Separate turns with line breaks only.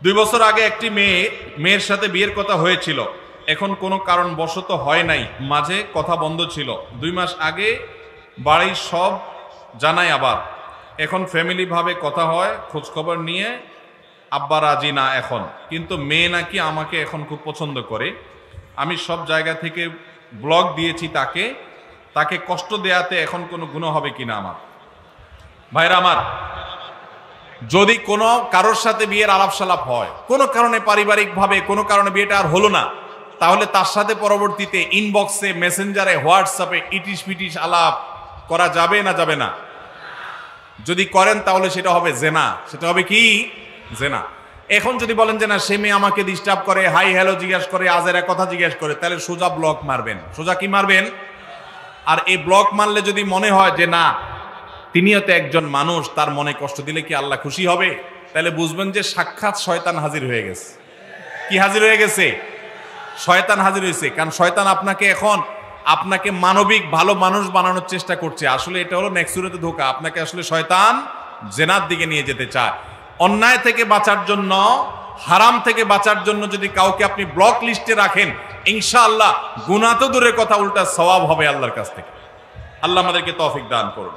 2 বছর আগে একটি মেয়ের সাথে বিয়ের কথা হয়েছিল, এখন কোনো কারণবশত হয় নাই, মাঝে কথা বন্ধ ছিল। 2 মাস আগে বাড়ির সব জানাই, আবার এখন ফ্যামিলি ভাবে কথা হয়, খোঁজখবর নিয়ে আব্বা রাজি না এখন, কিন্তু মেয়ে নাকি আমাকে এখন খুব পছন্দ করে। আমি সব জায়গা থেকে ব্লক দিয়েছি তাকে কষ্ট দেয়াতে এখন কোনো গুনাহ হবে কিনা আমার? ভাইরা আমার, যদি কোনো কারোর সাথে বিয়ের আলাপ সালাপ হয়, কোনো কারণে পারিবারিকভাবে কোনো কারণে বিয়েটা আর হলো না, তাহলে তার সাথে পরবর্তীতে ইনবক্সে, মেসেঞ্জারে, হোয়াটসঅ্যাপে ইটিশ পিটিশ আলাপ করা যাবে না যাবে না? যদি করেন তাহলে সেটা হবে জেনা। সেটা হবে কি? জেনা। এখন যদি বলেন যে না, সে মেয়ে আমাকে ডিস্টার্ব করে, হাই হ্যালো জিজ্ঞাসা করে, আজেরা কথা জিজ্ঞাসা করে, তাহলে সোজা ব্লক মারবেন। সোজা কি মারবেন? আর এই ব্লক মারলে যদি মনে হয় যে না, তিনিও তো একজন মানুষ, তার মনে কষ্ট দিলে কি আল্লাহ খুশি হবে, তাহলে বুঝবেন যে সাক্ষাৎ শয়তান হাজির হয়ে গেছে। কি হাজির হয়ে গেছে? শয়তান হাজির হয়েছে। কারণ শয়তান আপনাকে মানবিক ভালো মানুষ বানানোর চেষ্টা করছে। আসলে এটা হলো নেক্সুরেতে ধোঁকা। আপনাকে আসলে শয়তান জেনার দিকে নিয়ে যেতে চায়। অন্যায় থেকে বাঁচার জন্য, হারাম থেকে বাঁচার জন্য যদি কাউকে আপনি ব্লক লিস্টে রাখেন, ইনশাআল্লাহ গুনাহ তো দূরের কথা, উল্টা সওয়াব হবে আল্লাহর কাছ থেকে। আল্লাহ আমাদেরকে তৌফিক দান করুন।